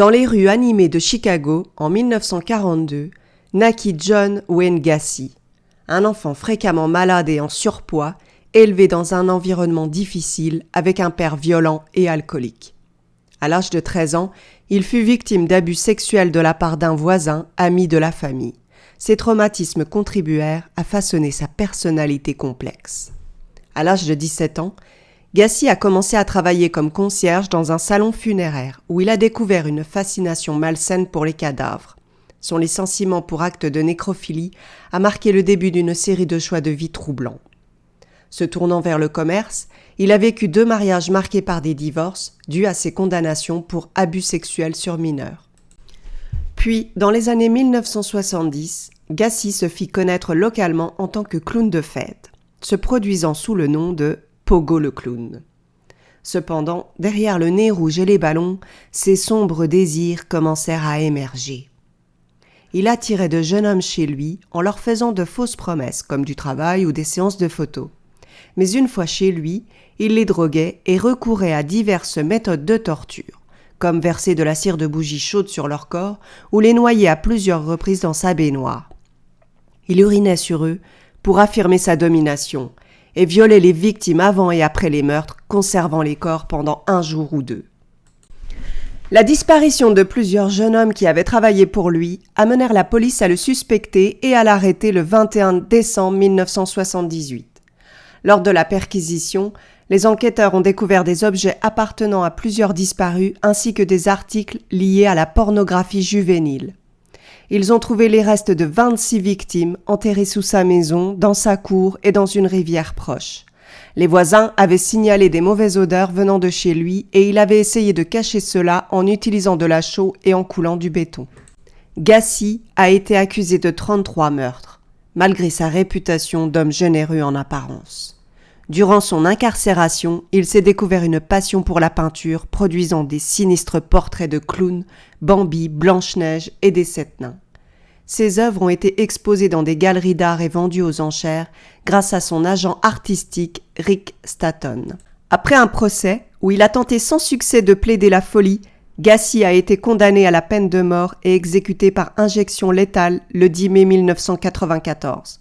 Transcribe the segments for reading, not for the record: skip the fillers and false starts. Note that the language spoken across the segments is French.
Dans les rues animées de Chicago, en 1942, naquit John Wayne Gacy, un enfant fréquemment malade et en surpoids, élevé dans un environnement difficile avec un père violent et alcoolique. À l'âge de 13 ans, il fut victime d'abus sexuels de la part d'un voisin, ami de la famille. Ces traumatismes contribuèrent à façonner sa personnalité complexe. À l'âge de 17 ans, Gacy a commencé à travailler comme concierge dans un salon funéraire où il a découvert une fascination malsaine pour les cadavres. Son licenciement pour acte de nécrophilie a marqué le début d'une série de choix de vie troublants. Se tournant vers le commerce, il a vécu 2 mariages marqués par des divorces dus à ses condamnations pour abus sexuels sur mineurs. Puis, dans les années 1970, Gacy se fit connaître localement en tant que clown de fête, se produisant sous le nom de Pogo le clown. Cependant, derrière le nez rouge et les ballons, ses sombres désirs commencèrent à émerger. Il attirait de jeunes hommes chez lui en leur faisant de fausses promesses, comme du travail ou des séances de photos. Mais une fois chez lui, il les droguait et recourait à diverses méthodes de torture, comme verser de la cire de bougie chaude sur leur corps ou les noyer à plusieurs reprises dans sa baignoire. Il urinait sur eux pour affirmer sa domination et violait les victimes avant et après les meurtres, conservant les corps pendant 1 jour ou 2. La disparition de plusieurs jeunes hommes qui avaient travaillé pour lui amenèrent la police à le suspecter et à l'arrêter le 21 décembre 1978. Lors de la perquisition, les enquêteurs ont découvert des objets appartenant à plusieurs disparus ainsi que des articles liés à la pornographie juvénile. Ils ont trouvé les restes de 26 victimes enterrées sous sa maison, dans sa cour et dans une rivière proche. Les voisins avaient signalé des mauvaises odeurs venant de chez lui et il avait essayé de cacher cela en utilisant de la chaux et en coulant du béton. Gacy a été accusé de 33 meurtres, malgré sa réputation d'homme généreux en apparence. Durant son incarcération, il s'est découvert une passion pour la peinture, produisant des sinistres portraits de clowns, Bambi, Blanche-Neige et des 7 nains. Ses œuvres ont été exposées dans des galeries d'art et vendues aux enchères grâce à son agent artistique Rick Stanton. Après un procès où il a tenté sans succès de plaider la folie, Gacy a été condamné à la peine de mort et exécuté par injection létale le 10 mai 1994.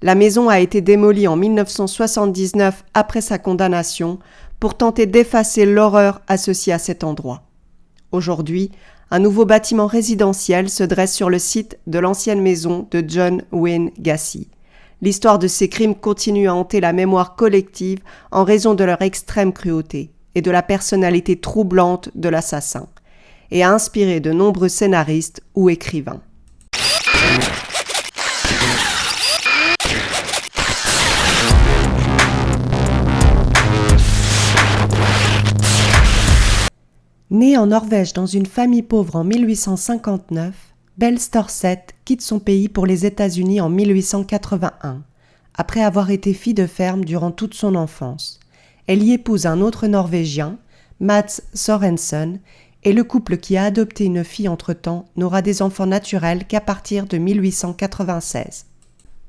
La maison a été démolie en 1979 après sa condamnation pour tenter d'effacer l'horreur associée à cet endroit. Aujourd'hui, un nouveau bâtiment résidentiel se dresse sur le site de l'ancienne maison de John Wayne Gacy. L'histoire de ces crimes continue à hanter la mémoire collective en raison de leur extrême cruauté et de la personnalité troublante de l'assassin, et a inspiré de nombreux scénaristes ou écrivains. Née en Norvège dans une famille pauvre en 1859, Belle Storseth quitte son pays pour les États-Unis en 1881, après avoir été fille de ferme durant toute son enfance. Elle y épouse un autre Norvégien, Mats Sorensen, et le couple qui a adopté une fille entre-temps n'aura des enfants naturels qu'à partir de 1896.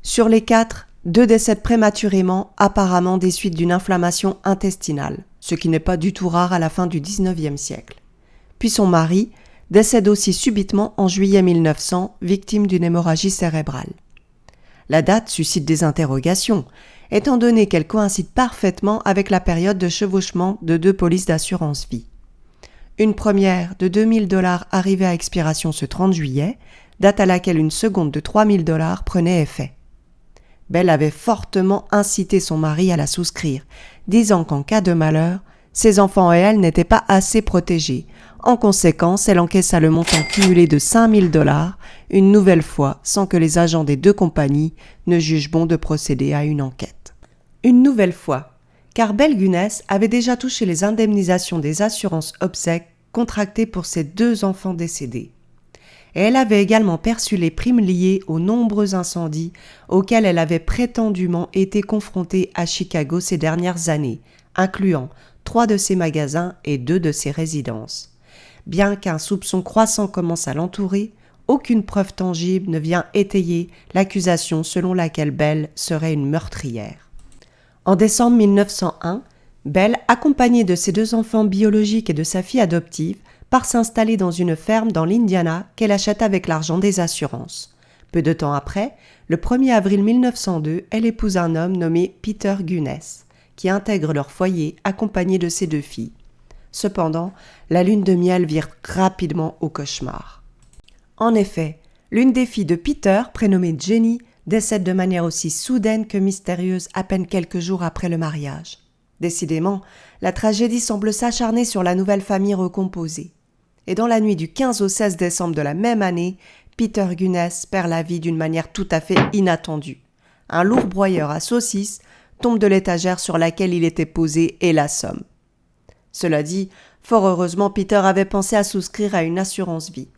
Sur les 4, 2 décèdent prématurément, apparemment des suites d'une inflammation intestinale, ce qui n'est pas du tout rare à la fin du XIXe siècle. Puis son mari décède aussi subitement en juillet 1900, victime d'une hémorragie cérébrale. La date suscite des interrogations, étant donné qu'elle coïncide parfaitement avec la période de chevauchement de 2 polices d'assurance vie. Une première de $2 000 arrivait à expiration ce 30 juillet, date à laquelle une seconde de $3 000 prenait effet. Belle avait fortement incité son mari à la souscrire, disant qu'en cas de malheur, ses enfants et elle n'étaient pas assez protégés. En conséquence, elle encaissa le montant cumulé de $5 000, une nouvelle fois, sans que les agents des 2 compagnies ne jugent bon de procéder à une enquête. Une nouvelle fois, car Belle Gunness avait déjà touché les indemnisations des assurances obsèques contractées pour ses 2 enfants décédés. Et elle avait également perçu les primes liées aux nombreux incendies auxquels elle avait prétendument été confrontée à Chicago ces dernières années, incluant 3 de ses magasins et 2 de ses résidences. Bien qu'un soupçon croissant commence à l'entourer, aucune preuve tangible ne vient étayer l'accusation selon laquelle Belle serait une meurtrière. En décembre 1901, Belle, accompagnée de ses 2 enfants biologiques et de sa fille adoptive, part s'installer dans une ferme dans l'Indiana qu'elle achète avec l'argent des assurances. Peu de temps après, le 1er avril 1902, elle épouse un homme nommé Peter Gunness, qui intègre leur foyer accompagné de ses 2 filles. Cependant, la lune de miel vire rapidement au cauchemar. En effet, l'une des filles de Peter, prénommée Jenny, décède de manière aussi soudaine que mystérieuse à peine quelques jours après le mariage. Décidément, la tragédie semble s'acharner sur la nouvelle famille recomposée. Et dans la nuit du 15 au 16 décembre de la même année, Peter Gunness perd la vie d'une manière tout à fait inattendue. Un lourd broyeur à saucisses tombe de l'étagère sur laquelle il était posé et l'assomme. Cela dit, fort heureusement, Peter avait pensé à souscrire à une assurance vie.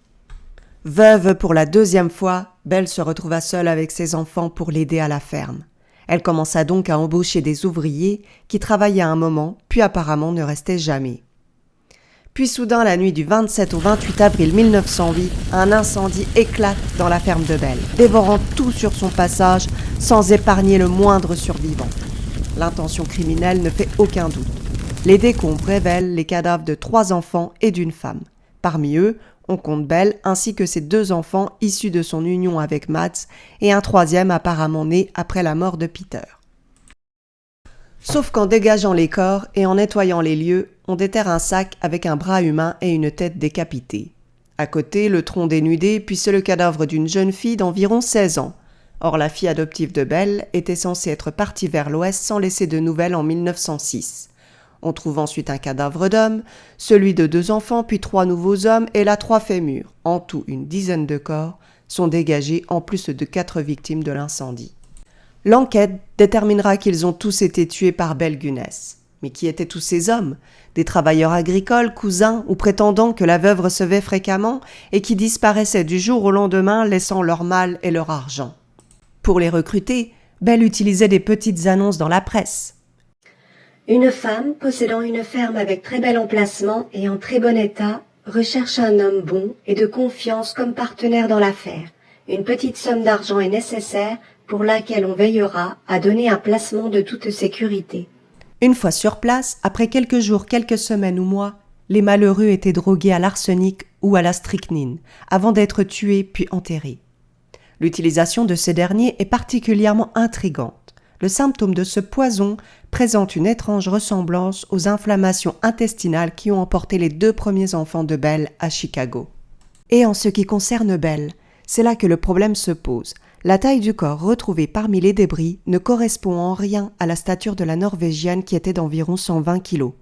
Veuve pour la 2e fois, Belle se retrouva seule avec ses enfants pour l'aider à la ferme. Elle commença donc à embaucher des ouvriers qui travaillaient un moment, puis apparemment ne restaient jamais. Puis soudain, la nuit du 27 au 28 avril 1908, un incendie éclate dans la ferme de Belle, dévorant tout sur son passage sans épargner le moindre survivant. L'intention criminelle ne fait aucun doute. Les décombres révèlent les cadavres de 3 enfants et d'une femme. Parmi eux, on compte Belle ainsi que ses 2 enfants issus de son union avec Mads et un 3e apparemment né après la mort de Peter. Sauf qu'en dégageant les corps et en nettoyant les lieux, on déterre un sac avec un bras humain et une tête décapitée. À côté, le tronc dénudé, puis c'est le cadavre d'une jeune fille d'environ 16 ans. Or, la fille adoptive de Belle était censée être partie vers l'ouest sans laisser de nouvelles en 1906. On trouve ensuite un cadavre d'homme, celui de 2 enfants, puis 3 nouveaux hommes et là 3 fémurs. En tout, une dizaine de corps sont dégagés en plus de 4 victimes de l'incendie. L'enquête déterminera qu'ils ont tous été tués par Belle Gunness. Mais qui étaient tous ces hommes ? Des travailleurs agricoles, cousins ou prétendants que la veuve recevait fréquemment et qui disparaissaient du jour au lendemain laissant leur mal et leur argent. Pour les recruter, Belle utilisait des petites annonces dans la presse. Une femme possédant une ferme avec très bel emplacement et en très bon état recherche un homme bon et de confiance comme partenaire dans l'affaire. Une petite somme d'argent est nécessaire pour laquelle on veillera à donner un placement de toute sécurité. Une fois sur place, après quelques jours, quelques semaines ou mois, les malheureux étaient drogués à l'arsenic ou à la strychnine, avant d'être tués puis enterrés. L'utilisation de ces derniers est particulièrement intrigante. Le symptôme de ce poison présente une étrange ressemblance aux inflammations intestinales qui ont emporté les 2 premiers enfants de Belle à Chicago. Et en ce qui concerne Belle, c'est là que le problème se pose. La taille du corps retrouvé parmi les débris ne correspond en rien à la stature de la Norvégienne qui était d'environ 120 kilos.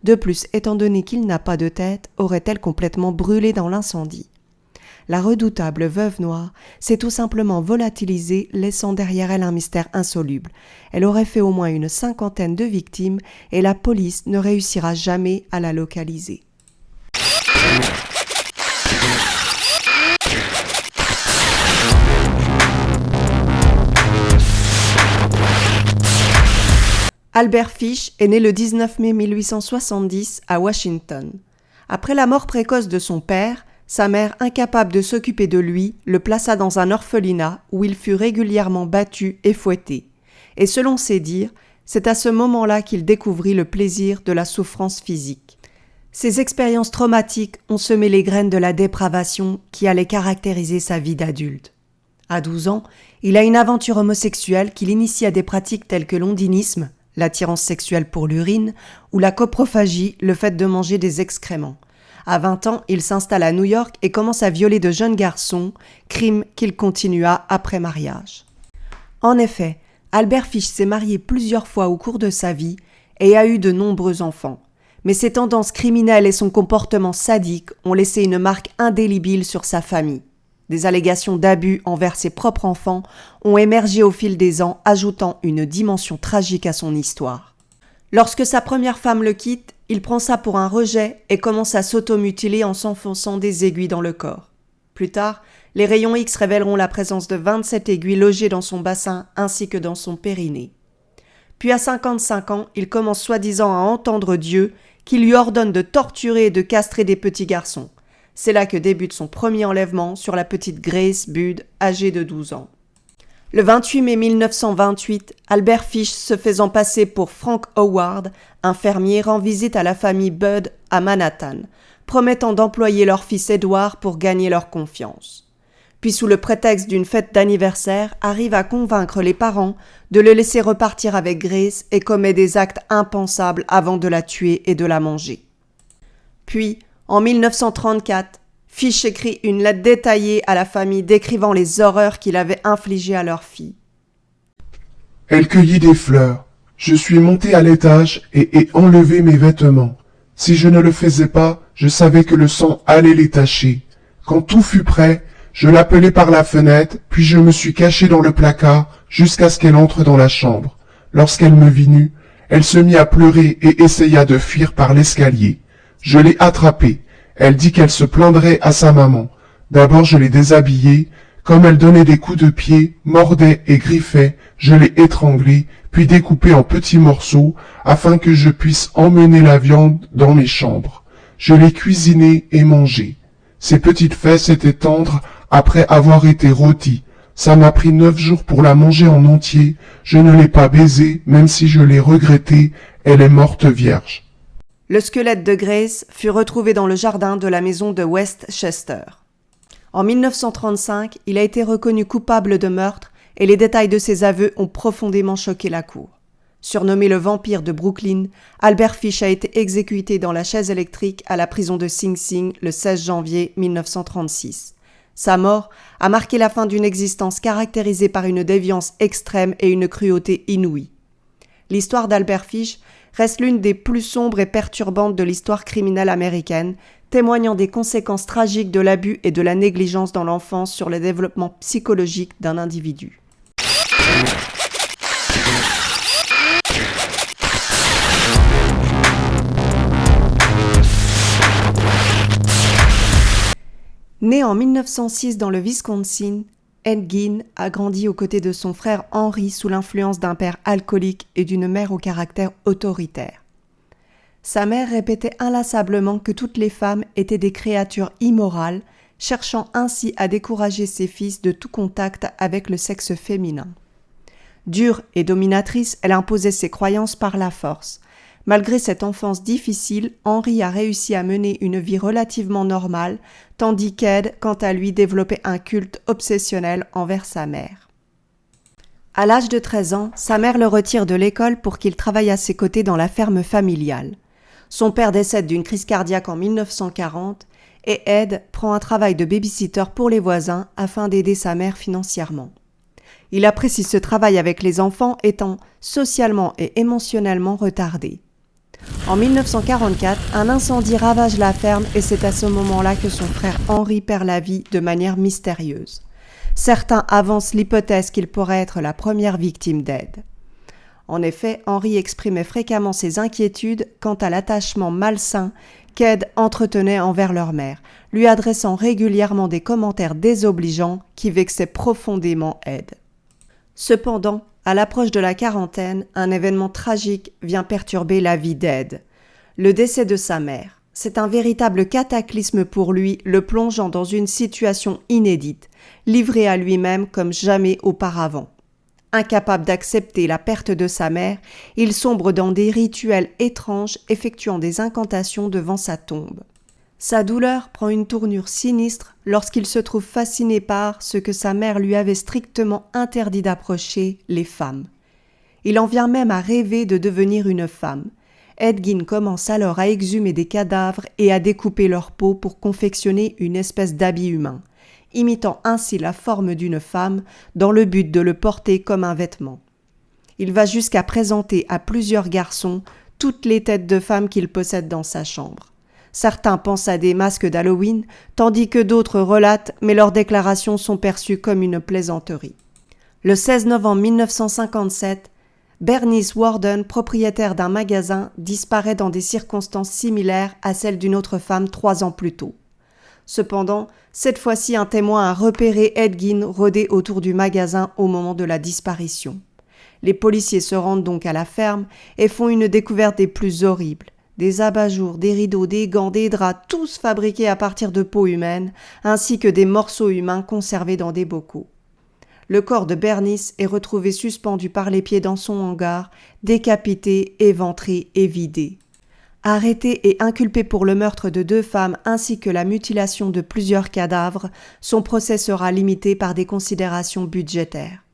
De plus, étant donné qu'il n'a pas de tête, aurait-elle complètement brûlé dans l'incendie. La redoutable veuve noire s'est tout simplement volatilisée, laissant derrière elle un mystère insoluble. Elle aurait fait au moins une 50aine de victimes et la police ne réussira jamais à la localiser. Albert Fish est né le 19 mai 1870 à Washington. Après la mort précoce de son père, sa mère, incapable de s'occuper de lui, le plaça dans un orphelinat où il fut régulièrement battu et fouetté. Et selon ses dires, c'est à ce moment-là qu'il découvrit le plaisir de la souffrance physique. Ces expériences traumatiques ont semé les graines de la dépravation qui allait caractériser sa vie d'adulte. À 12 ans, il a une aventure homosexuelle qui l'initie à des pratiques telles que l'ondinisme, l'attirance sexuelle pour l'urine, ou la coprophagie, le fait de manger des excréments. À 20 ans, il s'installe à New York et commence à violer de jeunes garçons, crime qu'il continua après mariage. En effet, Albert Fish s'est marié plusieurs fois au cours de sa vie et a eu de nombreux enfants. Mais ses tendances criminelles et son comportement sadique ont laissé une marque indélébile sur sa famille. Des allégations d'abus envers ses propres enfants ont émergé au fil des ans, ajoutant une dimension tragique à son histoire. Lorsque sa première femme le quitte, il prend ça pour un rejet et commence à s'automutiler en s'enfonçant des aiguilles dans le corps. Plus tard, les rayons X révéleront la présence de 27 aiguilles logées dans son bassin ainsi que dans son périnée. Puis à 55 ans, il commence soi-disant à entendre Dieu qui lui ordonne de torturer et de castrer des petits garçons. C'est là que débute son premier enlèvement sur la petite Grace Budd, âgée de 12 ans. Le 28 mai 1928, Albert Fish, se faisant passer pour Frank Howard, un fermier, rend visite à la famille Budd à Manhattan, promettant d'employer leur fils Edward pour gagner leur confiance. Puis sous le prétexte d'une fête d'anniversaire, arrive à convaincre les parents de le laisser repartir avec Grace et commet des actes impensables avant de la tuer et de la manger. Puis, en 1934, Fish écrit une lettre détaillée à la famille décrivant les horreurs qu'il avait infligées à leur fille. Elle cueillit des fleurs. Je suis monté à l'étage et ai enlevé mes vêtements. Si je ne le faisais pas, je savais que le sang allait les tacher. Quand tout fut prêt, je l'appelai par la fenêtre, puis je me suis caché dans le placard jusqu'à ce qu'elle entre dans la chambre. Lorsqu'elle me vit nu, elle se mit à pleurer et essaya de fuir par l'escalier. Je l'ai attrapée. Elle dit qu'elle se plaindrait à sa maman. D'abord je l'ai déshabillée. Comme elle donnait des coups de pied, mordait et griffait, je l'ai étranglée, puis découpée en petits morceaux, afin que je puisse emmener la viande dans mes chambres. Je l'ai cuisinée et mangée. Ses petites fesses étaient tendres après avoir été rôties. Ça m'a pris 9 jours pour la manger en entier. Je ne l'ai pas baisée, même si je l'ai regrettée. Elle est morte vierge. Le squelette de Grace fut retrouvé dans le jardin de la maison de Westchester. En 1935, il a été reconnu coupable de meurtre et les détails de ses aveux ont profondément choqué la cour. Surnommé le vampire de Brooklyn, Albert Fish a été exécuté dans la chaise électrique à la prison de Sing Sing le 16 janvier 1936. Sa mort a marqué la fin d'une existence caractérisée par une déviance extrême et une cruauté inouïe. L'histoire d'Albert Fish reste l'une des plus sombres et perturbantes de l'histoire criminelle américaine, témoignant des conséquences tragiques de l'abus et de la négligence dans l'enfance sur le développement psychologique d'un individu. Né en 1906 dans le Wisconsin, Ed Gein a grandi aux côtés de son frère Henry sous l'influence d'un père alcoolique et d'une mère au caractère autoritaire. Sa mère répétait inlassablement que toutes les femmes étaient des créatures immorales, cherchant ainsi à décourager ses fils de tout contact avec le sexe féminin. Dure et dominatrice, elle imposait ses croyances par la force. Malgré cette enfance difficile, Henry a réussi à mener une vie relativement normale, tandis qu'Ed, quant à lui, développait un culte obsessionnel envers sa mère. À l'âge de 13 ans, sa mère le retire de l'école pour qu'il travaille à ses côtés dans la ferme familiale. Son père décède d'une crise cardiaque en 1940 et Ed prend un travail de baby-sitter pour les voisins afin d'aider sa mère financièrement. Il apprécie ce travail avec les enfants étant socialement et émotionnellement retardé. En 1944, un incendie ravage la ferme et c'est à ce moment-là que son frère Henry perd la vie de manière mystérieuse. Certains avancent l'hypothèse qu'il pourrait être la première victime d'Ed. En effet, Henry exprimait fréquemment ses inquiétudes quant à l'attachement malsain qu'Ed entretenait envers leur mère, lui adressant régulièrement des commentaires désobligeants qui vexaient profondément Ed. Cependant, à l'approche de la quarantaine, un événement tragique vient perturber la vie d'Ed. Le décès de sa mère. C'est un véritable cataclysme pour lui, le plongeant dans une situation inédite, livré à lui-même comme jamais auparavant. Incapable d'accepter la perte de sa mère, il sombre dans des rituels étranges, effectuant des incantations devant sa tombe. Sa douleur prend une tournure sinistre lorsqu'il se trouve fasciné par ce que sa mère lui avait strictement interdit d'approcher, les femmes. Il en vient même à rêver de devenir une femme. Ed Gein commence alors à exhumer des cadavres et à découper leur peau pour confectionner une espèce d'habit humain, imitant ainsi la forme d'une femme dans le but de le porter comme un vêtement. Il va jusqu'à présenter à plusieurs garçons toutes les têtes de femmes qu'il possède dans sa chambre. Certains pensent à des masques d'Halloween, tandis que d'autres relatent, mais leurs déclarations sont perçues comme une plaisanterie. Le 16 novembre 1957, Bernice Warden, propriétaire d'un magasin, disparaît dans des circonstances similaires à celles d'une autre femme 3 ans plus tôt. Cependant, cette fois-ci, un témoin a repéré Ed Gein rôder autour du magasin au moment de la disparition. Les policiers se rendent donc à la ferme et font une découverte des plus horribles. Des abat-jours, des rideaux, des gants, des draps, tous fabriqués à partir de peau humaine, ainsi que des morceaux humains conservés dans des bocaux. Le corps de Bernice est retrouvé suspendu par les pieds dans son hangar, décapité, éventré et vidé. Arrêté et inculpé pour le meurtre de 2 femmes ainsi que la mutilation de plusieurs cadavres, son procès sera limité par des considérations budgétaires.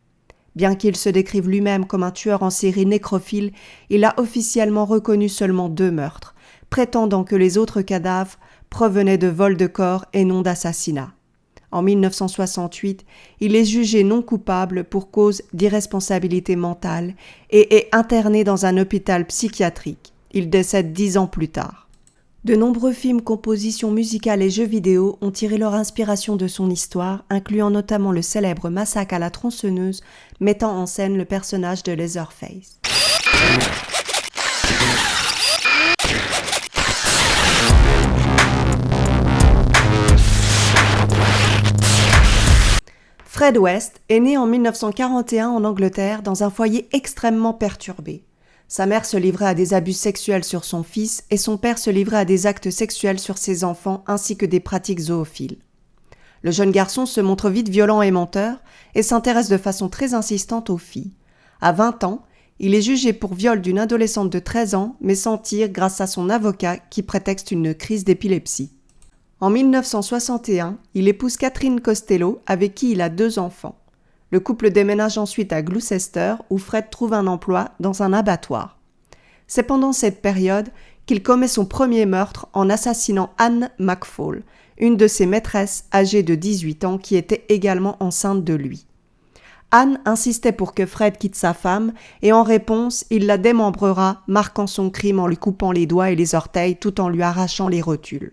Bien qu'il se décrive lui-même comme un tueur en série nécrophile, il a officiellement reconnu seulement 2 meurtres, prétendant que les autres cadavres provenaient de vols de corps et non d'assassinat. En 1968, il est jugé non coupable pour cause d'irresponsabilité mentale et est interné dans un hôpital psychiatrique. Il décède 10 ans plus tard. De nombreux films, compositions musicales et jeux vidéo ont tiré leur inspiration de son histoire, incluant notamment le célèbre Massacre à la tronçonneuse, mettant en scène le personnage de Leatherface. Fred West est né en 1941 en Angleterre dans un foyer extrêmement perturbé. Sa mère se livrait à des abus sexuels sur son fils et son père se livrait à des actes sexuels sur ses enfants ainsi que des pratiques zoophiles. Le jeune garçon se montre vite violent et menteur et s'intéresse de façon très insistante aux filles. À 20 ans, il est jugé pour viol d'une adolescente de 13 ans mais s'en tire grâce à son avocat qui prétexte une crise d'épilepsie. En 1961, il épouse Catherine Costello avec qui il a 2 enfants. Le couple déménage ensuite à Gloucester où Fred trouve un emploi dans un abattoir. C'est pendant cette période qu'il commet son premier meurtre en assassinant Anne McFall, une de ses maîtresses âgée de 18 ans qui était également enceinte de lui. Anne insistait pour que Fred quitte sa femme et en réponse, il la démembrera, marquant son crime en lui coupant les doigts et les orteils tout en lui arrachant les rotules.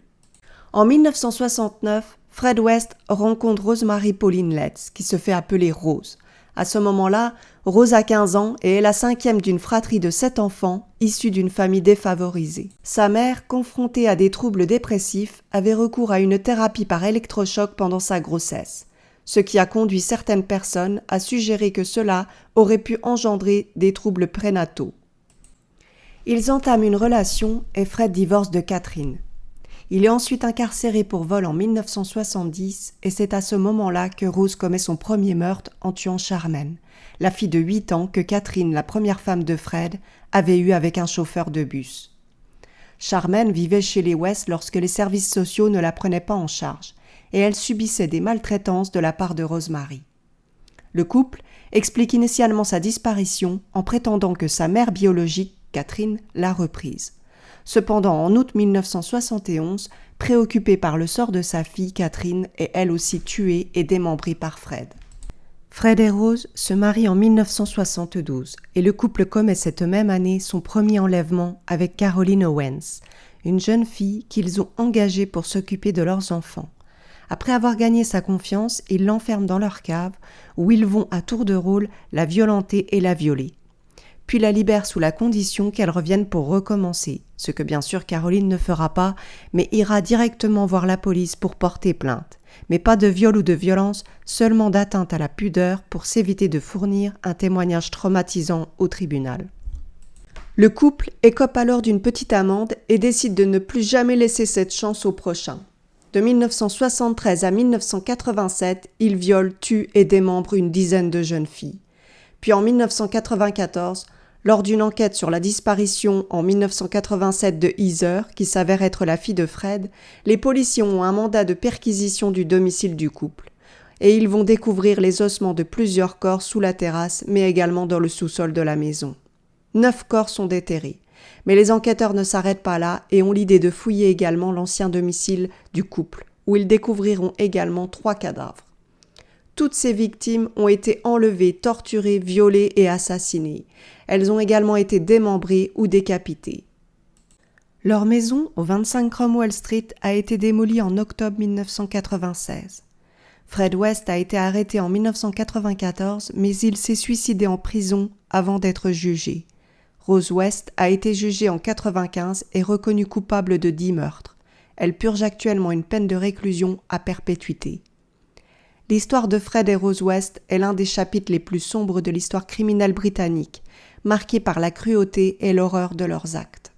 En 1969, Fred West rencontre Rosemary Pauline Letts, qui se fait appeler Rose. À ce moment-là, Rose a 15 ans et est la 5e d'une fratrie de 7 enfants, issue d'une famille défavorisée. Sa mère, confrontée à des troubles dépressifs, avait recours à une thérapie par électrochoc pendant sa grossesse, ce qui a conduit certaines personnes à suggérer que cela aurait pu engendrer des troubles prénataux. Ils entament une relation et Fred divorce de Catherine. Il est ensuite incarcéré pour vol en 1970 et c'est à ce moment-là que Rose commet son premier meurtre en tuant Charmaine, la fille de 8 ans que Catherine, la première femme de Fred, avait eue avec un chauffeur de bus. Charmaine vivait chez les West lorsque les services sociaux ne la prenaient pas en charge et elle subissait des maltraitances de la part de Rosemary. Le couple explique initialement sa disparition en prétendant que sa mère biologique, Catherine, l'a reprise. Cependant, en août 1971, préoccupée par le sort de sa fille, Catherine est elle aussi tuée et démembrée par Fred. Fred et Rose se marient en 1972 et le couple commet cette même année son premier enlèvement avec Caroline Owens, une jeune fille qu'ils ont engagée pour s'occuper de leurs enfants. Après avoir gagné sa confiance, ils l'enferment dans leur cave où ils vont à tour de rôle la violenter et la violer. Puis la libère sous la condition qu'elle revienne pour recommencer, ce que bien sûr Caroline ne fera pas, mais ira directement voir la police pour porter plainte. Mais pas de viol ou de violence, seulement d'atteinte à la pudeur pour s'éviter de fournir un témoignage traumatisant au tribunal. Le couple écope alors d'une petite amende et décide de ne plus jamais laisser cette chance au prochain. De 1973 à 1987, il viole, tue et démembre une dizaine de jeunes filles. Puis en 1994, lors d'une enquête sur la disparition en 1987 de Heather, qui s'avère être la fille de Fred, les policiers ont un mandat de perquisition du domicile du couple. Et ils vont découvrir les ossements de plusieurs corps sous la terrasse, mais également dans le sous-sol de la maison. 9 corps sont déterrés. Mais les enquêteurs ne s'arrêtent pas là et ont l'idée de fouiller également l'ancien domicile du couple, où ils découvriront également 3 cadavres. Toutes ces victimes ont été enlevées, torturées, violées et assassinées. Elles ont également été démembrées ou décapitées. Leur maison, au 25 Cromwell Street, a été démolie en octobre 1996. Fred West a été arrêté en 1994, mais il s'est suicidé en prison avant d'être jugé. Rose West a été jugée en 1995 et reconnue coupable de 10 meurtres. Elle purge actuellement une peine de réclusion à perpétuité. L'histoire de Fred et Rose West est l'un des chapitres les plus sombres de l'histoire criminelle britannique, marquée par la cruauté et l'horreur de leurs actes.